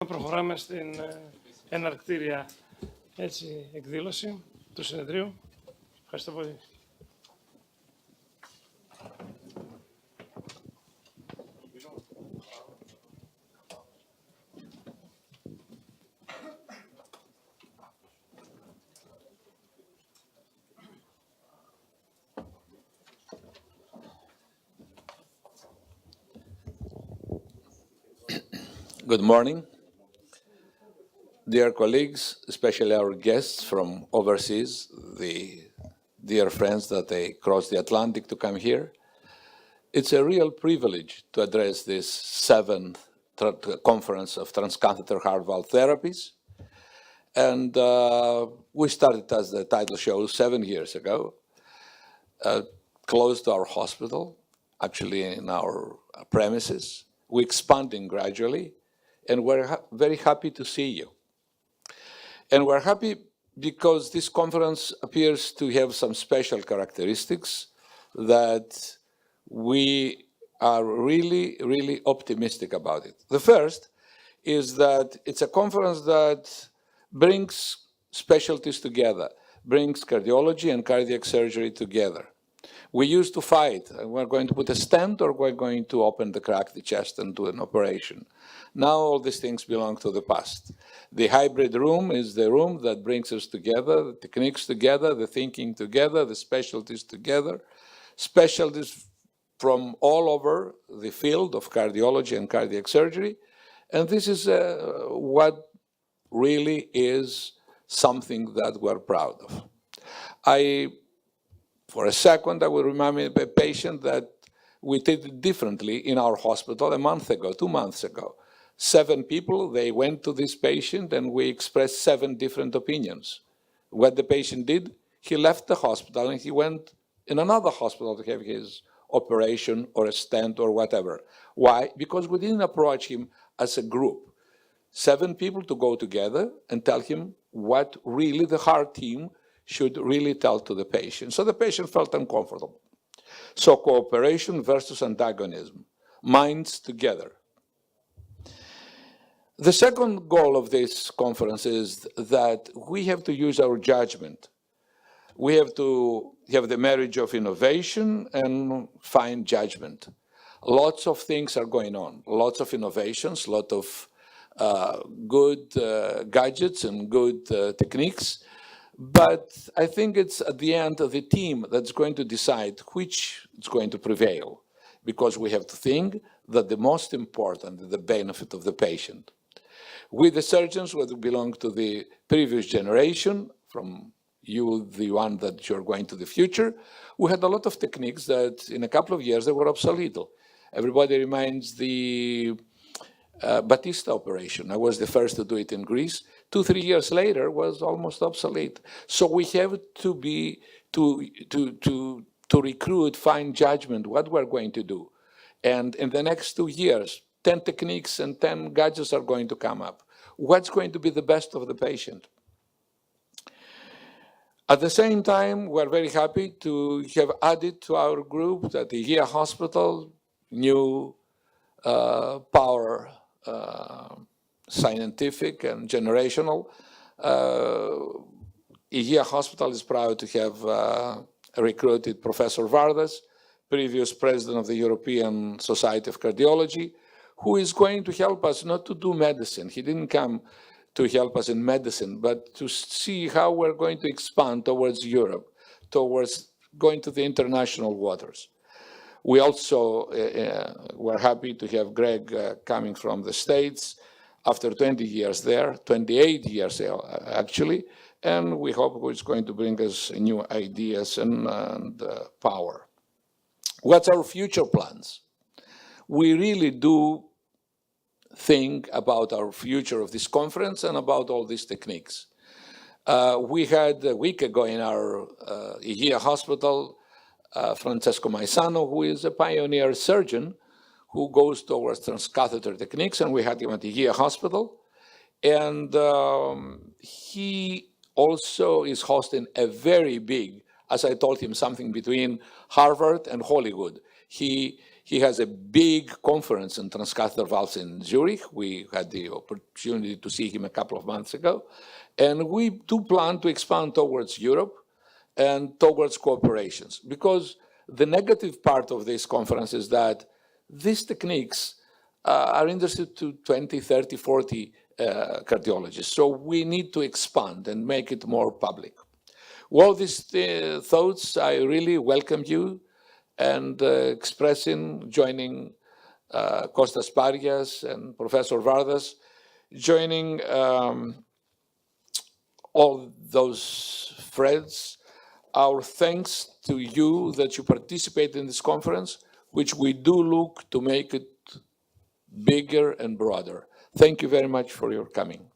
Προχωράμε στην εναρκτήρια εκδήλωση του συνεδρίου. Ευχαριστώ πολύ. Good morning, dear colleagues, especially our guests from overseas, the dear friends that they crossed the Atlantic to come here. It's a real privilege to address this seventh conference of transcatheter heart valve therapies. And we started, as the title shows, 7 years ago, close to our hospital, actually in our premises. We're expanding gradually. And we're very happy to see you. And we're happy because this conference appears to have some special characteristics that we are really, really optimistic about it. The first is that it's a conference that brings specialties together, brings cardiology and cardiac surgery together. We used to fight, we're going to put a stent or we're going to open the crack the chest and do an operation. Now all these things belong to the past. The hybrid room is the room that brings us together, the techniques together, the thinking together, the specialties together, specialties from all over the field of cardiology and cardiac surgery. And this is what really is something that we're proud of. For a second, I will remind a patient that we did it differently in our hospital a month ago, 2 months ago. 7 people, they went to this patient and we expressed 7 different opinions. What the patient did, he left the hospital and he went in another hospital to have his operation or a stent or whatever. Why? Because we didn't approach him as a group. 7 people to go together and tell him what really the heart team should really tell to the patient. So the patient felt uncomfortable. So cooperation versus antagonism, minds together. The second goal of this conference is that we have to use our judgment. We have to have the marriage of innovation and fine judgment. Lots of things are going on, lots of innovations, lot of good gadgets and good techniques. But I think it's at the end of the team that's going to decide which is going to prevail, because we have to think that the most important is the benefit of the patient. We, the surgeons, who belong to the previous generation, from you, the one that you're going to the future, we had a lot of techniques that in a couple of years they were obsolete. Everybody reminds the Batista operation. I was the first to do it in Greece. 2-3 years later was almost obsolete. So we have to be to recruit, fine judgment, what we're going to do. And in the next 2 years, 10 techniques and 10 gadgets are going to come up. What's going to be the best of the patient? At the same time, we're very happy to have added to our group at the G.Zacharopoulos Hospital, new power, scientific and generational. G.Zacharopoulos Hospital is proud to have recruited Professor P.Vardas, previous president of the European Society of Cardiology, who is going to help us not to do medicine. He didn't come to help us in medicine, but to see how we're going to expand towards Europe, towards going to the international waters. We also were happy to have Greg coming from the States after 20 years there, 28 years actually, and we hope he's going to bring us new ideas and power. What's our future plans? We really do think about our future of this conference and about all these techniques. We had a week ago in our G.Zacharopoulos Hospital, Francesco Maisano, who is a pioneer surgeon who goes towards transcatheter techniques, and we had him at the G.Zacharopoulos Hospital. And he also is hosting a very big, as I told him, something between Harvard and Hollywood. He He has a big conference on transcatheter valves in Zurich. We had the opportunity to see him a couple of months ago. And we do plan to expand towards Europe and towards cooperations, because the negative part of this conference is that these techniques are interested to 20, 30, 40 cardiologists. So we need to expand and make it more public. With all these thoughts, I really welcome you and joining Kostas Parias and Professor Vardas, joining all those friends. Our thanks to you that you participate in this conference, which we do look to make it bigger and broader. Thank you very much for your coming.